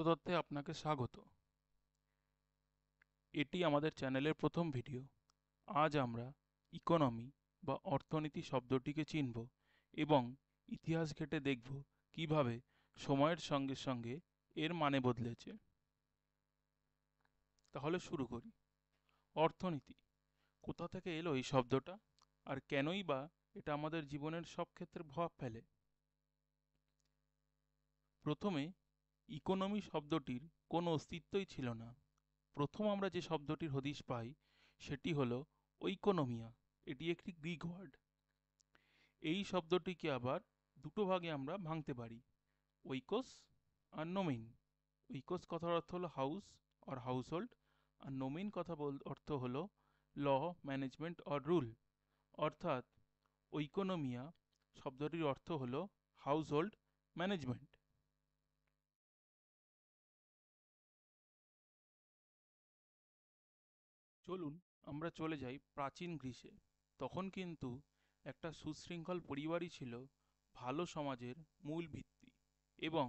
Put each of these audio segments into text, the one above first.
অর্থতত্ত্বে আপনাকে স্বাগত। এটি আমাদের চ্যানেলের প্রথম ভিডিও। আজ আমরা ইকোনমি বা অর্থনীতি শব্দটিকে চিনব এবং ইতিহাস ঘেঁটে দেখব কিভাবে সময়ের সঙ্গে সঙ্গে এর মানে বদলেছে। তাহলে শুরু করি। অর্থনীতি কোথা থেকে এলো এই শব্দটা, আর কেনই বা এটা আমাদের জীবনের সব ক্ষেত্রে প্রভাব ফেলে? প্রথমে ইকোনমি শব্দটির কোনো অস্তিত্বই ছিল না। প্রথম আমরা যে শব্দটির হদিশ পাই সেটি হলো ঐকোনমিয়া। এটি একটি গ্রিক ওয়ার্ড। এই শব্দটিকে আবার দুটো ভাগে আমরা ভাঙতে পারি, ঐকোস আর নোমেন। ঐকোস কথার অর্থ হলো হাউস অর হাউসহোল্ড, আর নোমেন অর্থ হলো ল, ম্যানেজমেন্ট অর রুল। অর্থাৎ ঐকোনমিয়া শব্দটির অর্থ হলো হাউসহোল্ড ম্যানেজমেন্ট। চলুন আমরা চলে যাই প্রাচীন গ্রীসে। তখন কিন্তু একটা সুশৃঙ্খল পরিবারই ছিল ভালো সমাজের মূল ভিত্তি, এবং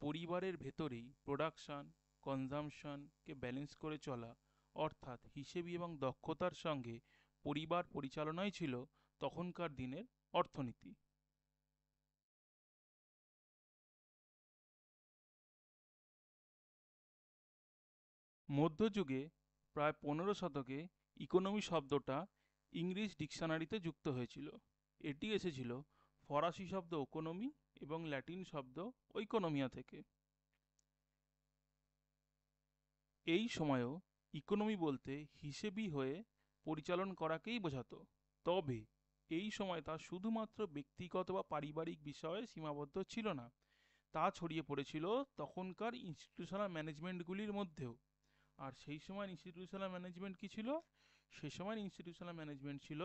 পরিবারের ভেতরেই প্রোডাকশন কনজামশনকে ব্যালেন্স করে চলা, অর্থাৎ হিসেবি এবং দক্ষতার সঙ্গে পরিবার পরিচালনাই ছিল তখনকার দিনের অর্থনীতি। মধ্যযুগে প্রায় 15 শতকে ইকোনমি শব্দটা ইংলিশ ডিকশনারিতে যুক্ত হয়েছিল। এটি এসেছিল ফরাসি শব্দ ওকোনমি এবং ল্যাটিন শব্দ ঐকোনমিয়া থেকে। এই সময়েও ইকোনমি বলতে হিসেবি হয়ে পরিচালন করাকেই বোঝাতো। তবে এই সময় তা শুধুমাত্র ব্যক্তিগত বা পারিবারিক বিষয়ে সীমাবদ্ধ ছিল না, তা ছড়িয়ে পড়েছিল তখনকার ইনস্টিটিউশনাল ম্যানেজমেন্টগুলির মধ্যেও। আর সেই সময় ইনস্টিটিউশনাল ম্যানেজমেন্ট কি ছিল? সে সময় ইনস্টিটিউশনাল ম্যানেজমেন্ট ছিল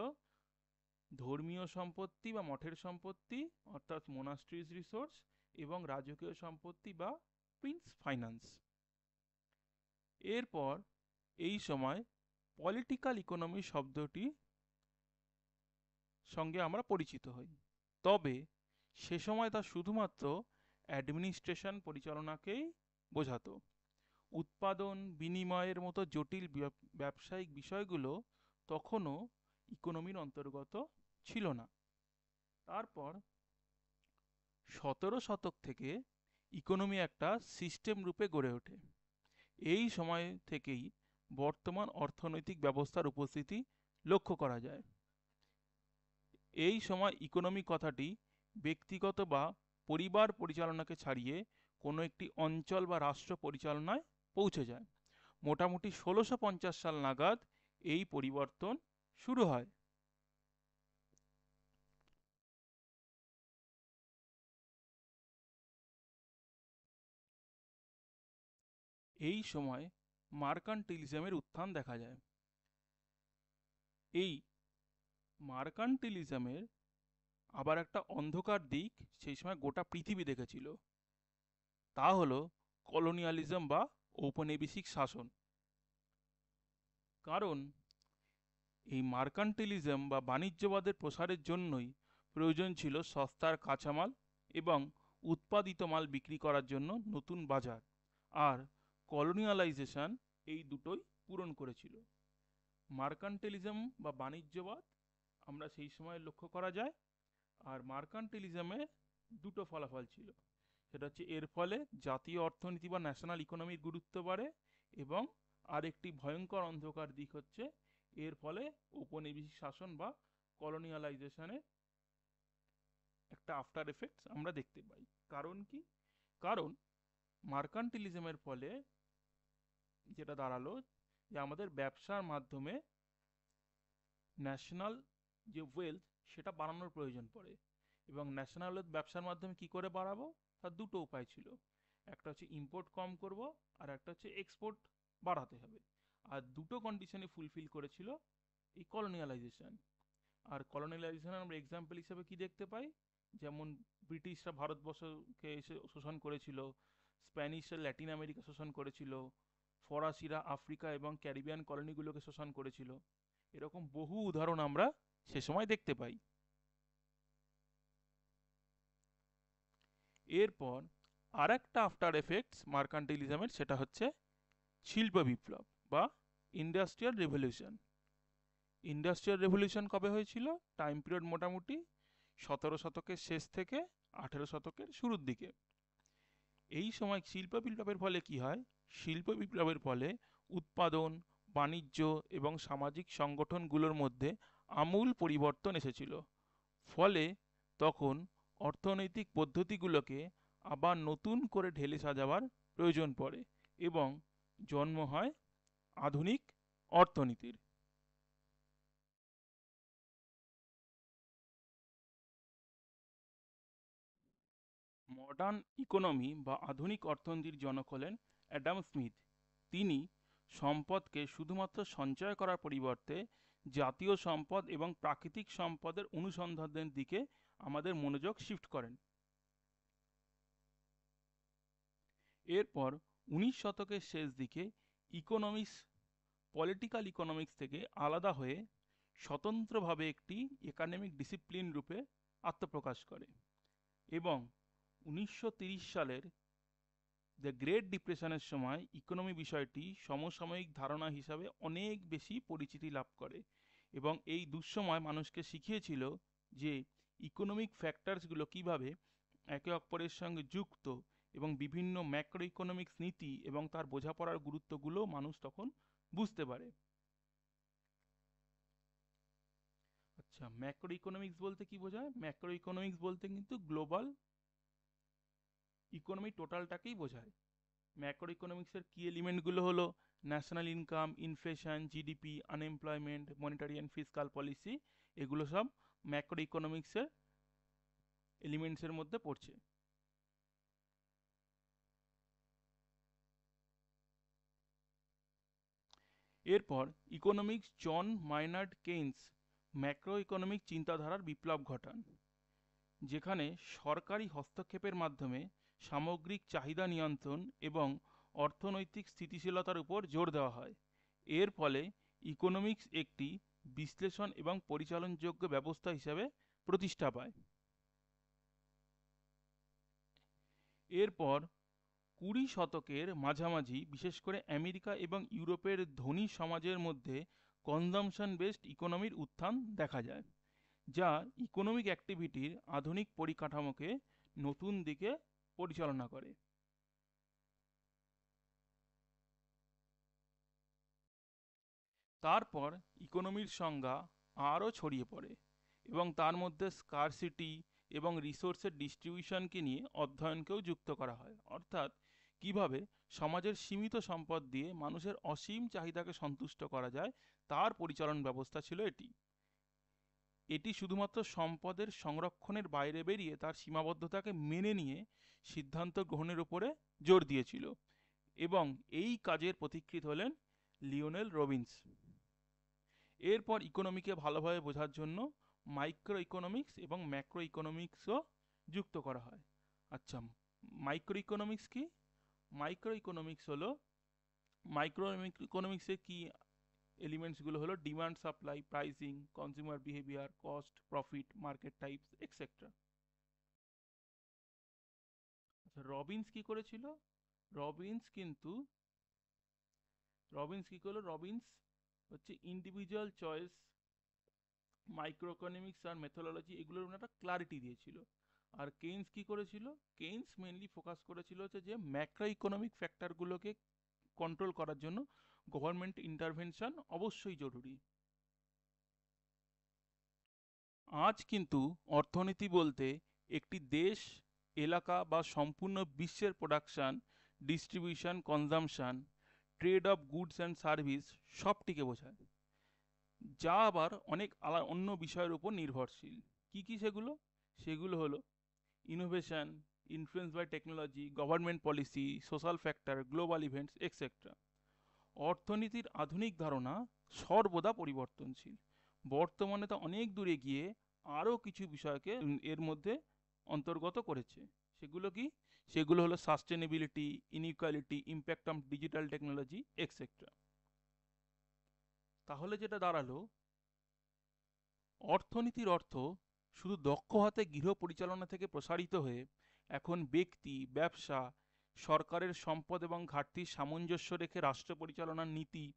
ধর্মীয় সম্পত্তি বা মঠের সম্পত্তি, অর্থাৎ মোনাস্ট্রিজ রিসোর্স, এবং রাজকীয় সম্পত্তি বা প্রিন্স ফাইন্যান্স। এরপর এই সময় পলিটিক্যাল ইকোনমি শব্দটি সঙ্গে আমরা পরিচিত হই। তবে সে সময় তা শুধুমাত্র অ্যাডমিনিস্ট্রেশন পরিচালনাকেই বোঝাতো। উৎপাদন বিনিময়ের মতো জটিল ব্যবসায়িক বিষয়গুলো তখনও ইকোনমির অন্তর্গত ছিল না। তারপর 17 শতক থেকে ইকোনমি একটা সিস্টেম রূপে গড়ে ওঠে। এই সময় থেকেই বর্তমান অর্থনৈতিক ব্যবস্থার উপস্থিতি লক্ষ্য করা যায়। এই সময় ইকোনমি কথাটি ব্যক্তিগত বা পরিবার পরিচালনাকে ছাড়িয়ে কোনো একটি অঞ্চল বা রাষ্ট্র পরিচালনায় পৌঁছে যায়। মোটামুটি 1650 সাল নাগাদ এই পরিবর্তন শুরু হয়। এই সময় মার্কান্টিলিজমের উত্থান দেখা যায়। এই মার্কান্টিলিজমের আবার একটা অন্ধকার দিক সেই সময় গোটা পৃথিবী দেখেছিল। তা হলো কলোনিয়ালিজম বা ঔপনিবেশিক শাসন। কারণ এই মার্কান্টিলিজম বা বাণিজ্যবাদের প্রসারের জন্যই প্রয়োজন ছিল সস্তার কাঁচামাল এবং উৎপাদিত মাল বিক্রি করার জন্য নতুন বাজার, আর কলোনিয়ালাইজেশন এই দুটোই পূরণ করেছিল। মার্কান্টিলিজম বা বাণিজ্যবাদ আমরা সেই সময় লক্ষ্য করা যায়। আর মার্কান্টিলিজমে দুটো ফলাফল ছিল, সেটা হচ্ছে এর ফলে জাতীয় অর্থনীতি বা ন্যাশনাল ইকোনমির গুরুত্ব বাড়ে, এবং আরেকটি ভয়ঙ্কর অন্ধকার দিক হচ্ছে এর ফলে ঔপনিবেশিক শাসন বা কলোনিয়ালাইজেশনের একটা আফটার এফেক্টস আমরা দেখতে পাই। কারণ কি? কারণ মার্কান্টিলিজমের ফলে যেটা দাঁড়ালো যে আমাদের ব্যবসার মাধ্যমে ন্যাশনাল যে ওয়েলথ সেটা বাড়ানোর প্রয়োজন পড়ে। এবং ন্যাশনাল ওয়েলথ ব্যবসার মাধ্যমে কি করে বাড়াবো, তার দুটো উপায় ছিল। একটা হচ্ছে ইম্পোর্ট কম করব, আর একটা হচ্ছে এক্সপোর্ট বাড়াতে হবে। আর দুটো কন্ডিশনে ফুলফিল করেছিল এই কলোনিয়ালাইজেশন। আর কলোনিয়ালাইজেশন আমরা এক্সাম্পল হিসেবে কি দেখতে পাই? যেমন ব্রিটিশরা ভারতবর্ষকে এসে শোষণ করেছিল, স্প্যানিশরা ল্যাটিন আমেরিকা শোষণ করেছিল, ফরাসিরা আফ্রিকা এবং ক্যারিবিয়ান কলোনিগুলোকে শোষণ করেছিল। এরকম বহু উদাহরণ আমরা সে সময় দেখতে পাই। এরপর আর একটা আফটার এফেক্টস মার্কান্টিলিজমের, সেটা হচ্ছে শিল্প বিপ্লব বা ইন্ডাস্ট্রিয়াল রেভলিউশন। ইন্ডাস্ট্রিয়াল রেভলিউশন কবে হয়েছিল? টাইম পিরিয়ড মোটামুটি 17 শতকের শেষ থেকে 18 শতকের শুরুর দিকে। এই সময় শিল্প বিপ্লবের ফলে কি হয়? শিল্প বিপ্লবের ফলে উৎপাদন, বাণিজ্য এবং সামাজিক সংগঠনগুলোর মধ্যে আমূল পরিবর্তন এসেছিল। ফলে তখন অর্থনৈতিক পদ্ধতিগুলোকে আবার নতুন করে ঢেলে সাজাবার প্রয়োজন পড়ে এবং জন্ম হয় আধুনিক অর্থনীতির। মডার্ন ইকোনমি বা আধুনিক অর্থনীতির জনক হলেন অ্যাডাম স্মিথ। তিনি সম্পদকে শুধুমাত্র সঞ্চয় করার পরিবর্তে জাতীয় সম্পদ এবং প্রাকৃতিক সম্পদের অনুসন্ধানের দিকে আমাদের মনোযোগ শিফট করেন। এরপর 19 শতকের শেষ দিকে ইকোনমিক্স পলিটিক্যাল ইকোনমিক্স থেকে আলাদা হয়ে স্বতন্ত্রভাবে একটি একাডেমিক ডিসিপ্লিন রূপে আত্মপ্রকাশ করে এবং 1930 সালের দ্য গ্রেট ডিপ্রেশনের সময় ইকোনমি বিষয়টি সমসাময়িক ধারণা হিসাবে অনেক বেশি পরিচিতি লাভ করে এবং এই দুঃসময় মানুষকে শিখিয়েছিল যে ইকোনমিক ফ্যাক্টরসগুলো কিভাবে একে অপরের সঙ্গে যুক্ত এবং বিভিন্ন ম্যাক্রো ইকোনমিক্স নীতি এবং তার বোঝাপড়ার গুরুত্বগুলো মানুষ তখন বুঝতে পারে। আচ্ছা, ম্যাক্রো ইকোনমিক্স বলতে কি বোঝায়? ম্যাক্রো ইকোনমিক্স বলতে কিন্তু গ্লোবাল ইকোনমি টোটালটাকেই বোঝায়। ম্যাক্রো ইকোনমিক্সের কি এলিমেন্টগুলো হলো national income, inflation, GDP, unemployment, monetary and fiscal policy. এগুলো সব ম্যাক্রো ইকোনমিক্সের এলিমেন্টসের মধ্যে পড়ছে। এরপর ইকোনমিক্স জন মাইনার্ড কেইন্স ম্যাক্রো ইকোনমিক চিন্তাধারার বিপ্লব ঘটান, যেখানে সরকারি হস্তক্ষেপের মাধ্যমে সামগ্রিক চাহিদা নিয়ন্ত্রণ এবং অর্থনৈতিক স্থিতিশীলতার উপর জোর দেওয়া হয়। এর ফলে ইকোনমিক্স একটি বিশ্লেষণ এবং পরিচালনযোগ্য ব্যবস্থা হিসাবে প্রতিষ্ঠা পায়। এরপর 20 শতকের মাঝামাঝি বিশেষ করে আমেরিকা এবং ইউরোপের ধনী সমাজের মধ্যে কনজামশন বেসড ইকোনমির উত্থান দেখা যায়, যা ইকোনমিক অ্যাক্টিভিটির আধুনিক পরিকাঠামোকে নতুন দিকে পরিচালনা করে। তারপর ইকোনমির সংজ্ঞা আরও ছড়িয়ে পড়ে এবং তার মধ্যে স্কারসিটি এবং রিসোর্সের ডিস্ট্রিবিউশনকে নিয়ে অধ্যয়নকেও যুক্ত করা হয়, অর্থাৎ কিভাবে সমাজের সীমিত সম্পদ দিয়ে মানুষের অসীম চাহিদাকে সন্তুষ্ট করা যায় তার পরিচালন ব্যবস্থা ছিল এটি। এটি শুধুমাত্র সম্পদের সংরক্ষণের বাইরে বেরিয়ে তার সীমাবদ্ধতাকে মেনে নিয়ে সিদ্ধান্ত গ্রহণের উপরে জোর দিয়েছিল এবং এই কাজের পথিকৃৎ হলেন লিওনেল রবিনস। এরপর ইকোনমিকে ভালোভাবে বোঝার জন্য মাইক্রো ইকোনমিক্স এবং ম্যাক্রো ইকোনমিক্সও যুক্ত করা হয়। আচ্ছা, মাইক্রো ইকোনমিক্স কি? মাইক্রো ইকোনমিক্স হলো মাইক্রো ইকোনমিক্সের কি এলিমেন্টসগুলো হলো demand, supply, pricing, consumer behaviour, cost, profit, market types etcetera. আচ্ছা, রবিনস কি করেছিল? রবিনস কিন্তু রবিনস কি করলো? রবিনস হচ্ছে ইন্ডিভিজুয়াল চয়েস, মাইক্রো ইকোনমিক্স আর মেথোডোলজি এগুলোর একটা ক্লারিটি দিয়েছিল। আর কেইন্স কি করেছিল? কেইন্স মেনলি ফোকাস করেছিল হচ্ছে যে ম্যাক্রো ইকোনমিক ফ্যাক্টরগুলোকে কন্ট্রোল করার জন্য গভর্নমেন্ট ইন্টারভেনশন অবশ্যই জরুরি। আজ কিন্তু অর্থনীতি বলতে একটি দেশ, এলাকা বা সম্পূর্ণ বিশ্বের production, distribution, consumption, trade of goods and service সবটিকে বোঝায়, যা আবার অনেক অন্য বিষয়ের উপর নির্ভরশীল। কি কি সেগুলো? সেগুলো হলো innovation, influence by technology, government policy, social factor, global events etcetera. অর্থনীতির আধুনিক ধারণা সর্বদা পরিবর্তনশীল। বর্তমানে তা অনেক দূরে গিয়ে আরও কিছু বিষয়কে এর মধ্যে অন্তর্গত করেছে। সেগুলো কি? সেগুলো হলো sustainability, inequality, impact on digital technology etcetera. তাহলে যেটা দাঁড়ালো, অর্থনীতির অর্থ শুধু দক্ষ হাতে গৃহ পরিচালনা থেকে প্রসারিত হয়ে এখন ব্যক্তি, ব্যবসা, সরকারের সম্পদ এবং ঘাটতির সামঞ্জস্য রেখে রাষ্ট্র পরিচালনার নীতি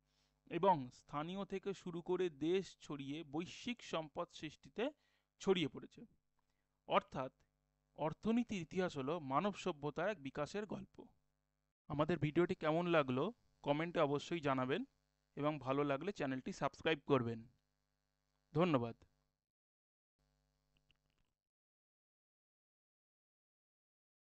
এবং স্থানীয় থেকে শুরু করে দেশ ছড়িয়ে বৈশ্বিক সম্পদ সৃষ্টিতে ছড়িয়ে পড়েছে। অর্থাৎ অর্থনীতির ইতিহাস হলো মানব সভ্যতার এক বিকাশের গল্প। আমাদের ভিডিওটি কেমন লাগলো কমেন্টে অবশ্যই জানাবেন এবং ভালো লাগলে চ্যানেলটি সাবস্ক্রাইব করবেন। ধন্যবাদ।